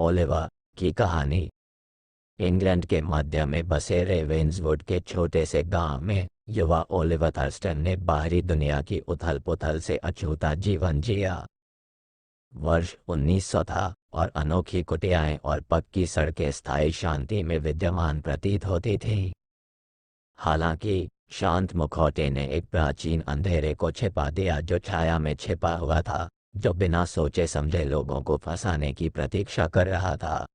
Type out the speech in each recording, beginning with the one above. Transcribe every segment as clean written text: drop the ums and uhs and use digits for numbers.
Oliver की कहानी। England के मध्य में बसे रेवेंसवुड के छोटे से गांव में युवा ओलिवर थर्स्टन ने बाहरी दुनिया की उथल पुथल से अछूता जीवन जिया। वर्ष 1900 था और अनोखी कुटियाएं और पक्की सड़कें स्थायी शांति में विद्यमान प्रतीत होती थीं। हालांकि शांत मुखौटे ने एक प्राचीन अंधेरे को छिपा दिया जो छाया में छिपा हुआ था, जो बिना सोचे समझे लोगों को फंसाने की प्रतीक्षा कर रहा था।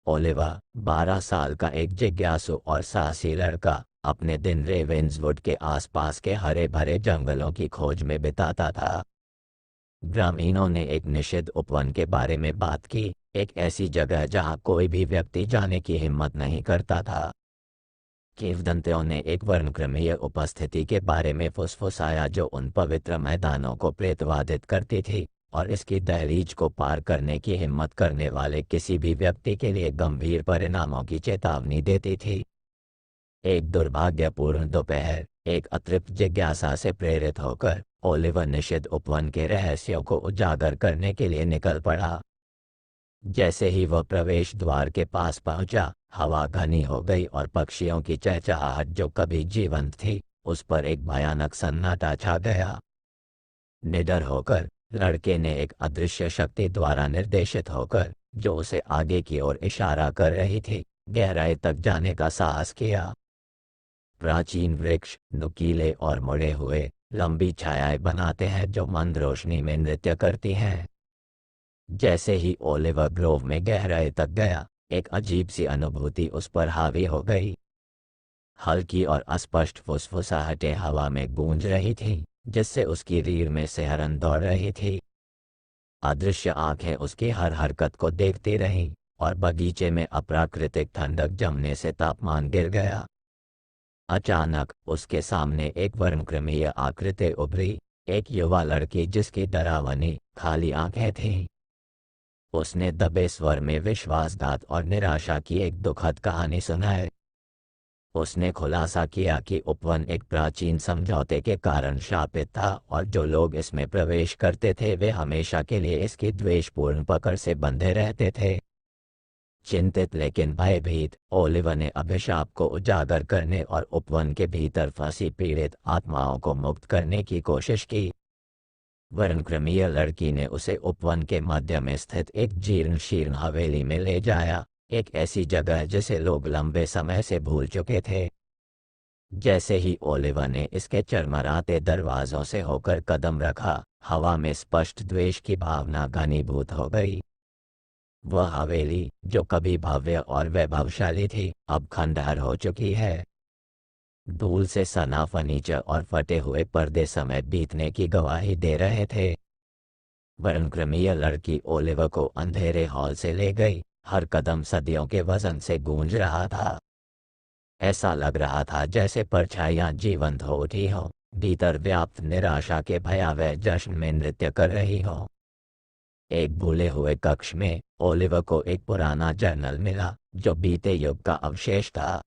ओलिवर 12 साल का एक जिज्ञासु और साहसी लड़का अपने दिन रेवेंसवुड के आसपास के हरे भरे जंगलों की खोज में बिताता था। ग्रामीणों ने एक निषिद्ध उपवन के बारे में बात की, एक ऐसी जगह जहां कोई भी व्यक्ति जाने की हिम्मत नहीं करता था। किंवदंतियों ने एक वर्णक्रमीय उपस्थिति के बारे में फुसफुसाया जो उन पवित्र मैदानों को प्रेतवादित करती थी और इसकी दहलीज को पार करने की हिम्मत करने वाले किसी भी व्यक्ति के लिए गंभीर परिणामों की चेतावनी देती थी। एक दुर्भाग्यपूर्ण दोपहर, एक अतृप्त जिज्ञासा से प्रेरित होकर ओलिवर निषिद्ध उपवन के रहस्यों को उजागर करने के लिए निकल पड़ा। जैसे ही वह प्रवेश द्वार के पास पहुंचा, हवा घनी हो गई और पक्षियों की चहचहाहट जो कभी जीवंत थी, उस पर एक भयानक सन्नाटा छा गया। निडर होकर लड़के ने एक अदृश्य शक्ति द्वारा निर्देशित होकर, जो उसे आगे की ओर इशारा कर रही थी, गहराई तक जाने का साहस किया। प्राचीन वृक्ष नुकीले और मुड़े हुए लंबी छायाएं बनाते हैं जो मंद रोशनी में नृत्य करती हैं। जैसे ही ओलिवर ग्रोव में गहराई तक गया, एक अजीब सी अनुभूति उस पर हावी हो गई। हल्की और अस्पष्ट फुसफुसाहटें हवा में गूंज रही थीं, जिससे उसकी रीढ़ में सिहरन दौड़ रही थी। अदृश्य आंखें उसकी हर हरकत को देखती रहीं और बगीचे में अप्राकृतिक ठंडक जमने से तापमान गिर गया। अचानक उसके सामने एक वर्णक्रमीय आकृति उभरी, एक युवा लड़की जिसकी डरावनी खाली आंखें थीं। उसने दबे स्वर में विश्वासघात और निराशा की एक दुखद कहानी सुनाई। उसने खुलासा किया कि उपवन एक प्राचीन समझौते के कारण शापित था और जो लोग इसमें प्रवेश करते थे वे हमेशा के लिए इसकी द्वेषपूर्ण पकड़ से बंधे रहते थे। चिंतित लेकिन भयभीत, ओलिवर ने अभिशाप को उजागर करने और उपवन के भीतर फंसी पीड़ित आत्माओं को मुक्त करने की कोशिश की। वर्णक्रमीय लड़की ने उसे उपवन के मध्य में स्थित एक जीर्ण शीर्ण हवेली में ले जाया, एक ऐसी जगह जिसे लोग लंबे समय से भूल चुके थे। जैसे ही ओलिवर ने इसके चरमराते दरवाजों से होकर कदम रखा, हवा में स्पष्ट द्वेष की भावना घनीभूत हो गई। वह हवेली जो कभी भव्य और वैभवशाली थी, अब खंडहर हो चुकी है। धूल से सना फर्नीचर और फटे हुए पर्दे समय बीतने की गवाही दे रहे थे। वर्णक्रमीय लड़की ओलिवर को अंधेरे हॉल से ले गई, हर कदम सदियों के वजन से गूंज रहा था। ऐसा लग रहा था जैसे परछाइयां जीवंत हो उठी हो, भीतर व्याप्त निराशा के भयावह जश्न में नृत्य कर रही हो। एक भूले हुए कक्ष में ओलिवर को एक पुराना जर्नल मिला जो बीते युग का अवशेष था।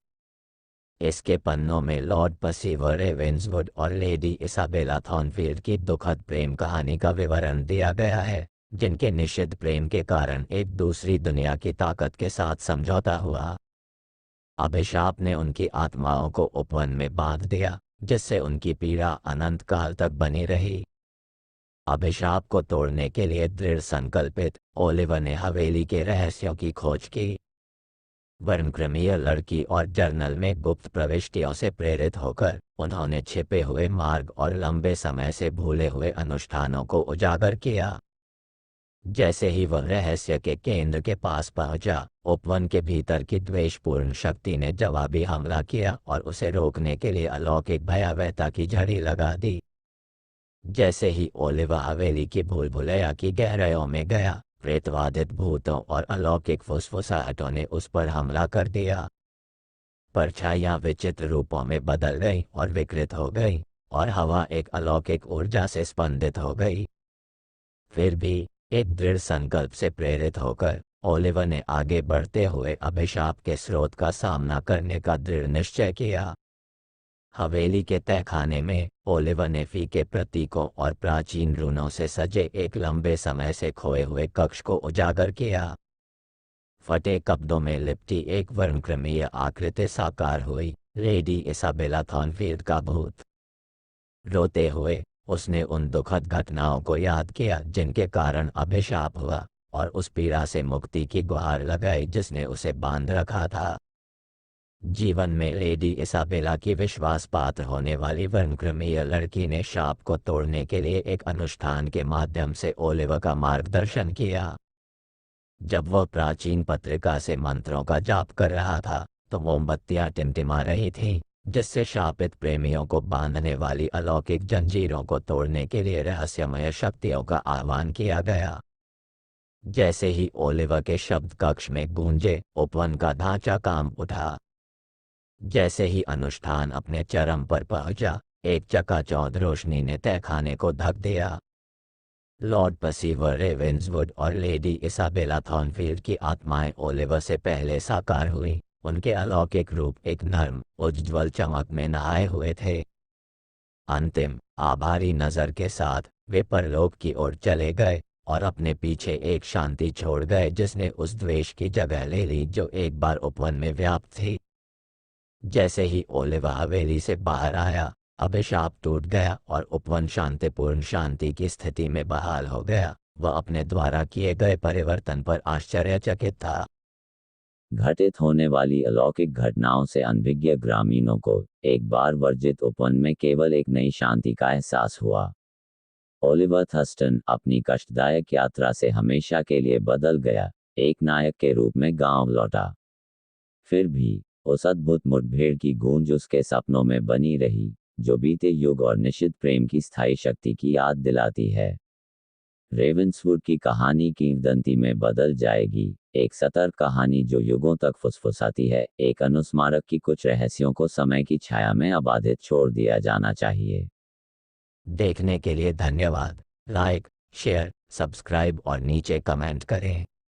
इसके पन्नों में लॉर्ड पर्सिवर रेवेंसवुड और लेडी इसाबेला थॉर्नफील्ड की दुखद प्रेम कहानी का विवरण दिया गया है, जिनके निषिद्ध प्रेम के कारण एक दूसरी दुनिया की ताकत के साथ समझौता हुआ। अभिशाप ने उनकी आत्माओं को उपवन में बांध दिया, जिससे उनकी पीड़ा अनंत काल तक बनी रही। अभिशाप को तोड़ने के लिए दृढ़ संकल्पित, ओलिवर ने हवेली के रहस्यों की खोज की। वर्णक्रमीय लड़की और जर्नल में गुप्त प्रविष्टियों से प्रेरित होकर उन्होंने छिपे हुए मार्ग और लंबे समय से भूले हुए अनुष्ठानों को उजागर किया। जैसे ही वह रहस्य के केंद्र के पास पहुंचा, उपवन के भीतर की द्वेषपूर्ण शक्ति ने जवाबी हमला किया और उसे रोकने के लिए अलौकिक भयावहता की झड़ी लगा दी। जैसे ही ओलिवर हवेली की भूल भुलैया की गहराइयों में गया, प्रेतवादित भूतों और अलौकिक फुसफुसाहटों ने उस पर हमला कर दिया। परछाइयां विचित्र रूपों में बदल गईं और विकृत हो गईं, और हवा एक अलौकिक ऊर्जा से स्पंदित हो गई। फिर भी एक दृढ़ संकल्प से प्रेरित होकर ओलिवर ने आगे बढ़ते हुए अभिशाप के स्रोत का सामना करने का दृढ़ निश्चय किया। हवेली के तहखाने में ओलिवर ने फीके प्रतीकों और प्राचीन रूनों से सजे एक लंबे समय से खोए हुए कक्ष को उजागर किया। फटे कपड़ों में लिपटी एक वर्णक्रमीय आकृति साकार हुई, लेडी इसाबेला थॉर्नफील्ड का भूत। रोते हुए उसने उन दुखद घटनाओं को याद किया जिनके कारण अभिशाप हुआ, और उस पीड़ा से मुक्ति की गुहार लगाई जिसने उसे बांध रखा था। जीवन में लेडी इसाबेला की विश्वास पात्र होने वाली वर्णक्रमीय लड़की ने शाप को तोड़ने के लिए एक अनुष्ठान के माध्यम से ओलिवर का मार्गदर्शन किया। जब वह प्राचीन पत्रिका से मंत्रों का जाप कर रहा था तो मोमबत्तियां टिमटिमा रही थीं, जिससे शापित प्रेमियों को बांधने वाली अलौकिक जंजीरों को तोड़ने के लिए रहस्यमय शक्तियों का आह्वान किया गया। जैसे ही ओलिवर के शब्द कक्ष में गूंजे, उपवन का ढांचा कांप उठा। जैसे ही अनुष्ठान अपने चरम पर पहुंचा, एक चकाचौंध रोशनी ने तहखाने को ढक दिया। लॉर्ड पर्सीवर रेवेंसवुड और लेडी इसाबेला थॉर्नफील्ड की आत्माएं ओलिवर से पहले साकार हुई। उनके अलौकिक रूप एक नर्म उज्ज्वल चमक में नहाए हुए थे। अंतिम आभारी नजर के साथ वे परलोक की ओर चले गए और अपने पीछे एक शांति छोड़ गए जिसने उस द्वेष की जगह ले ली जो एक बार उपवन में व्याप्त थी। जैसे ही ओलिवर हवेली से बाहर आया, अभिशाप टूट गया और उपवन शांतिपूर्ण शांति की स्थिति में बहाल हो गया। वह अपने द्वारा किए गए परिवर्तन पर आश्चर्यचकित था। घटित होने वाली अलौकिक घटनाओं से अनभिज्ञ ग्रामीणों को एक बार वर्जित उपवन में केवल एक नई शांति का एहसास हुआ। ओलिवर थर्स्टन अपनी कष्टदायक यात्रा से हमेशा के लिए बदल गया, एक नायक के रूप में गांव लौटा। फिर भी उस अद्भुत मुठभेड़ की गूंज उसके सपनों में बनी रही, जो बीते युग और निश्चित प्रेम की स्थायी शक्ति की याद दिलाती है। रेवेंसवुड की कहानी किंवदंती में बदल जाएगी, एक सतर्क कहानी जो युगों तक फुसफुसाती है, एक अनुस्मारक की कुछ रहस्यों को समय की छाया में अबाधित छोड़ दिया जाना चाहिए। देखने के लिए धन्यवाद। लाइक, शेयर, सब्सक्राइब और नीचे कमेंट करें।